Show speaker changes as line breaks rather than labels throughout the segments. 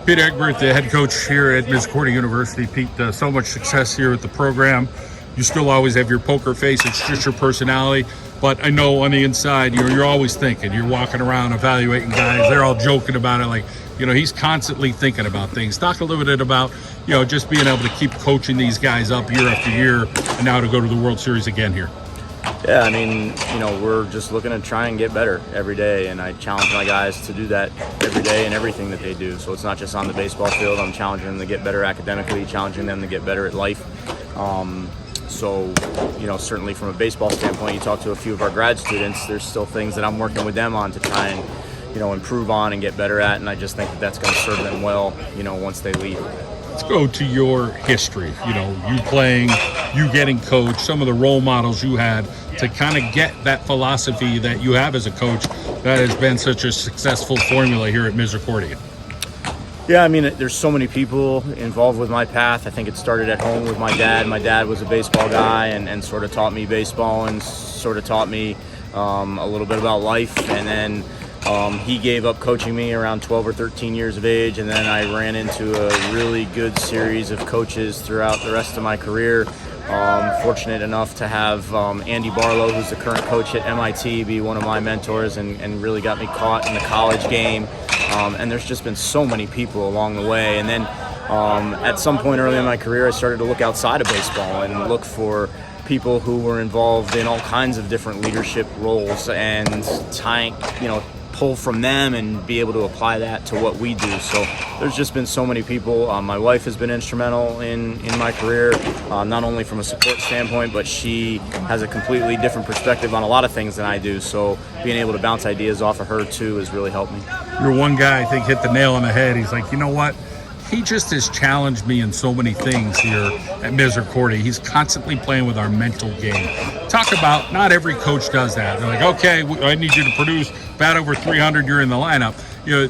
Pete Egbert, the head coach here at Misericordia University. Pete, so much success here with the program. You still always have your poker face. It's just your personality. But I know on the inside, you're always thinking. You're walking around evaluating guys. They're all joking about it. Like, he's constantly thinking about things. Talk a little bit about, just being able to keep coaching these guys up year after year and now to go to the World Series again here.
Yeah, I mean, we're just looking to try and get better every day, and I challenge my guys to do that every day in everything that they do. So it's not just on the baseball field. I'm challenging them to get better academically, challenging them to get better at life. Certainly from a baseball standpoint, you talk to a few of our grad students, there's still things that I'm working with them on to try and, improve on and get better at, and I just think that that's going to serve them well, once they leave.
Let's go to your history, you playing, you getting coached, some of the role models you had to kind of get that philosophy that you have as a coach that has been such a successful formula here at Misericordia.
Yeah, I mean, there's so many people involved with my path. I think it started at home with my dad. My dad was a baseball guy and sort of taught me baseball and sort of taught me a little bit about life. And then he gave up coaching me around 12 or 13 years of age. And then I ran into a really good series of coaches throughout the rest of my career. Fortunate enough to have Andy Barlow, who's the current coach at MIT, be one of my mentors and really got me caught in the college game. And there's just been so many people along the way. And then at some point early in my career, I started to look outside of baseball and look for people who were involved in all kinds of different leadership roles and pull from them and be able to apply that to what we do. So there's just been so many people. My wife has been instrumental in my career, not only from a support standpoint, but she has a completely different perspective on a lot of things than I do. So being able to bounce ideas off of her too has really helped me.
You're one guy, I think, hit the nail on the head. He's like, you know what? He just has challenged me in so many things here at Misericordia. He's constantly playing with our mental game. Talk about, not every coach does that. They're like, okay, I need you to produce, bat over 300, you're in the lineup.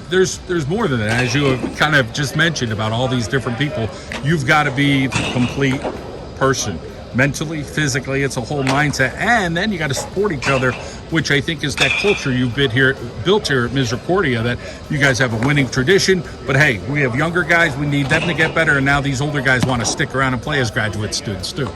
There's more than that. As you have kind of just mentioned about all these different people, you've got to be the complete person. Mentally, physically, it's a whole mindset. And then you got to support each other, which I think is that culture you've built here at Misericordia, that you guys have a winning tradition. But hey, we have younger guys, we need them to get better, and now these older guys want to stick around and play as graduate students too.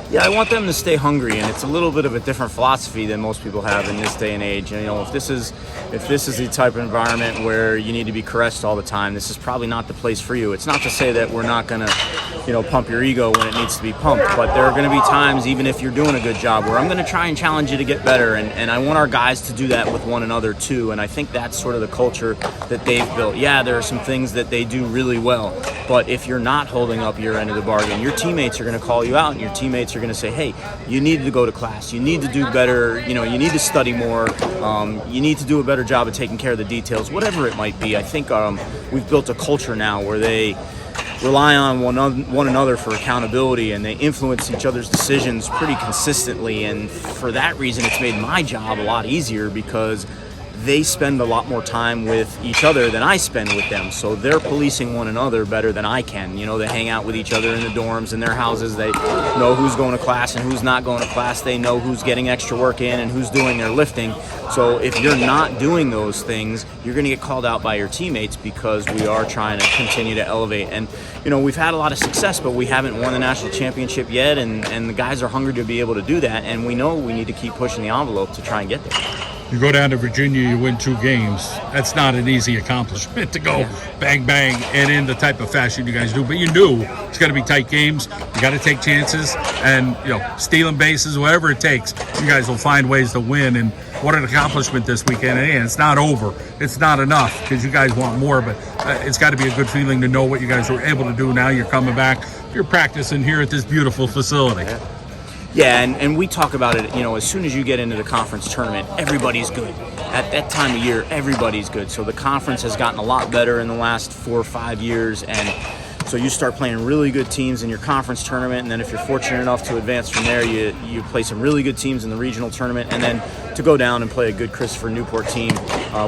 Yeah, I want them to stay hungry, and it's a little bit of a different philosophy than most people have in this day and age. And, if this is the type of environment where you need to be caressed all the time, this is probably not the place for you. It's not to say that we're not going to, pump your ego when it needs to be pumped, but there are going to be times, even if you're doing a good job, where I'm going to try and challenge you to get better, and I want our guys to do that with one another too. And I think that's sort of the culture that they've built. Yeah, there are some things that they do really well, but if you're not holding up your end of the bargain, your teammates are going to call you out, and your teammates are going to say, hey, you need to go to class, you need to do better, you need to study more, you need to do a better job of taking care of the details, whatever it might be. I think we've built a culture now where they rely on one another for accountability, and they influence each other's decisions pretty consistently, and for that reason it's made my job a lot easier because they spend a lot more time with each other than I spend with them. So they're policing one another better than I can. They hang out with each other in the dorms, in their houses. They know who's going to class and who's not going to class. They know who's getting extra work in and who's doing their lifting. So if you're not doing those things, you're going to get called out by your teammates because we are trying to continue to elevate. And, we've had a lot of success, but we haven't won the national championship yet. And the guys are hungry to be able to do that. And we know we need to keep pushing the envelope to try and get there.
You go down to Virginia, you win 2 games. That's not an easy accomplishment to go bang, bang, and in the type of fashion you guys do. But you knew it's going to be tight games. You got to take chances and, stealing bases, whatever it takes. You guys will find ways to win. And what an accomplishment this weekend. And it's not over. It's not enough because you guys want more. But it's got to be a good feeling to know what you guys were able to do. Now you're coming back. You're practicing here at this beautiful facility.
Yeah, and we talk about it, as soon as you get into the conference tournament, everybody's good. At that time of year, everybody's good. So the conference has gotten a lot better in the last 4 or 5 years, and so you start playing really good teams in your conference tournament, and then if you're fortunate enough to advance from there, you play some really good teams in the regional tournament, and then to go down and play a good Christopher Newport team.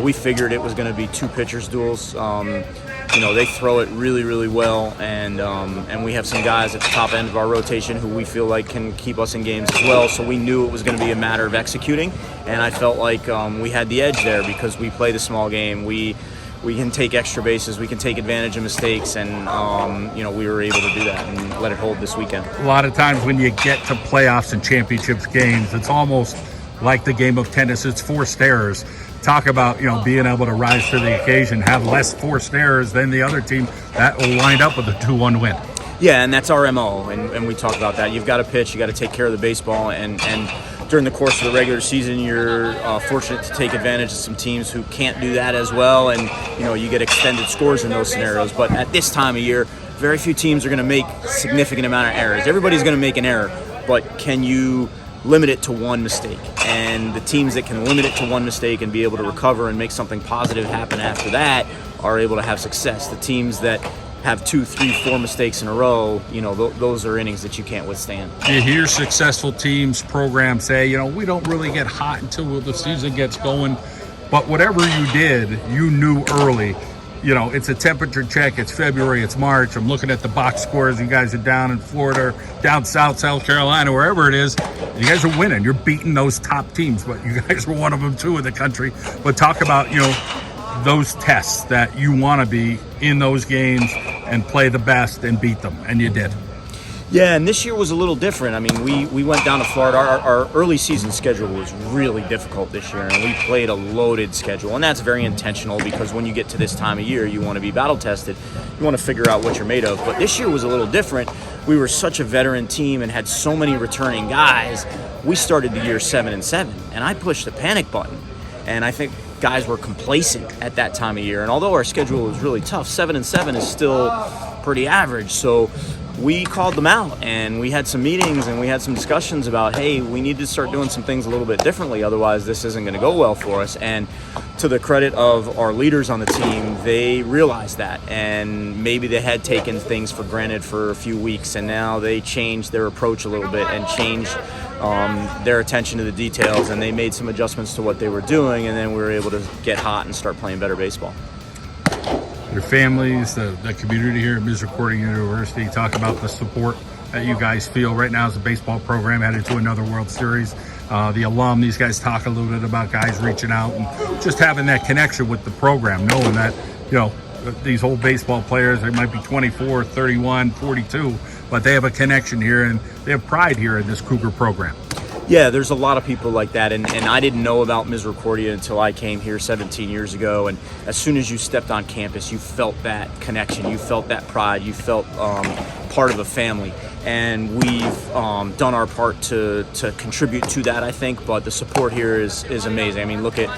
We figured it was going to be 2 pitchers duels. They throw it really, really well, and we have some guys at the top end of our rotation who we feel like can keep us in games as well. So we knew it was going to be a matter of executing, and I felt like we had the edge there because we play the small game. We we can take extra bases, we can take advantage of mistakes, and we were able to do that and let it hold this weekend.
A lot of times when you get to playoffs and championships games, it's almost like the game of tennis. It's forced errors. Talk about being able to rise to the occasion, have less forced errors than the other team. That will wind up with a 2-1 win.
Yeah, and that's our MO, and we talk about that. You've got to pitch, you got to take care of the baseball, and during the course of the regular season, you're fortunate to take advantage of some teams who can't do that as well, and you get extended scores in those scenarios. But at this time of year, very few teams are going to make significant amount of errors. Everybody's going to make an error, but can you limit it to one mistake? And the teams that can limit it to one mistake and be able to recover and make something positive happen after that are able to have success. The teams that have 2, 3, 4 mistakes in a row, those are innings that you can't withstand.
You hear successful teams, programs say, we don't really get hot until the season gets going. But whatever you did, you knew early. It's a temperature check. It's February. It's March. I'm looking at the box scores. You guys are down in Florida, down south, South Carolina, wherever it is. You guys are winning. You're beating those top teams. But you guys were one of them, too, in the country. But talk about, those tests that you want to be in those games and play the best and beat them. And you did.
Yeah, and this year was a little different. I mean, we went down to Florida. Our early season schedule was really difficult this year, and we played a loaded schedule. And that's very intentional because when you get to this time of year, you want to be battle tested. You want to figure out what you're made of. But this year was a little different. We were such a veteran team and had so many returning guys. We started the year 7-7, and I pushed the panic button. And I think guys were complacent at that time of year. And although our schedule was really tough, 7-7 is still pretty average. So we called them out, and we had some meetings and we had some discussions about, hey, we need to start doing some things a little bit differently. Otherwise, this isn't going to go well for us. And to the credit of our leaders on the team, they realized that. And maybe they had taken things for granted for a few weeks, and now they changed their approach a little bit and changed their attention to the details, and they made some adjustments to what they were doing, and then we were able to get hot and start playing better baseball.
Your families, the community here at Misericordia University, talk about the support that you guys feel right now as a baseball program headed to another World Series. The alum, these guys talk a little bit about guys reaching out and just having that connection with the program, knowing that, these old baseball players, they might be 24, 31, 42, but they have a connection here and they have pride here in this Cougar program.
Yeah, there's a lot of people like that, and I didn't know about Misericordia until I came here 17 years ago, and as soon as you stepped on campus, you felt that connection, you felt that pride, you felt part of a family, and we've done our part to contribute to that, I think, but the support here is amazing. I mean, look at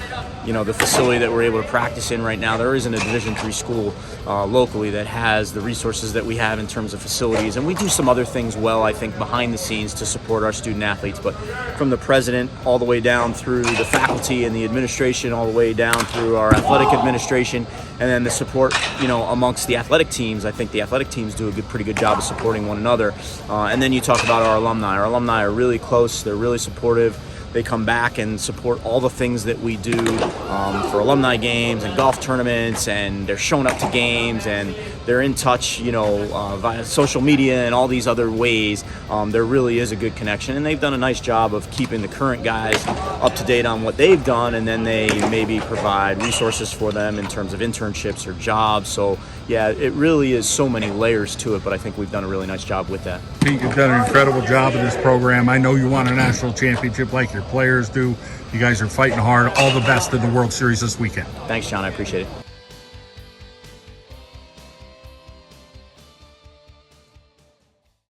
the facility that we're able to practice in right now. There isn't a Division III school locally that has the resources that we have in terms of facilities, and we do some other things well, I think, behind the scenes to support our student athletes, but from the president all the way down through the faculty and the administration, all the way down through our athletic administration, and then the support amongst the athletic teams. I think the athletic teams do a pretty good job of supporting one another, and then you talk about our alumni. Our alumni are really close, they're really supportive. They come back and support all the things that we do for alumni games and golf tournaments, and they're showing up to games, and they're in touch, via social media and all these other ways. There really is a good connection, and they've done a nice job of keeping the current guys up to date on what they've done, and then they maybe provide resources for them in terms of internships or jobs. So, yeah, it really is so many layers to it, but I think we've done a really nice job with that.
Pete, you've done an incredible job in this program. I know you won a national championship like your players do. You guys are fighting hard. All the best in the World Series this weekend.
Thanks, John. I appreciate it.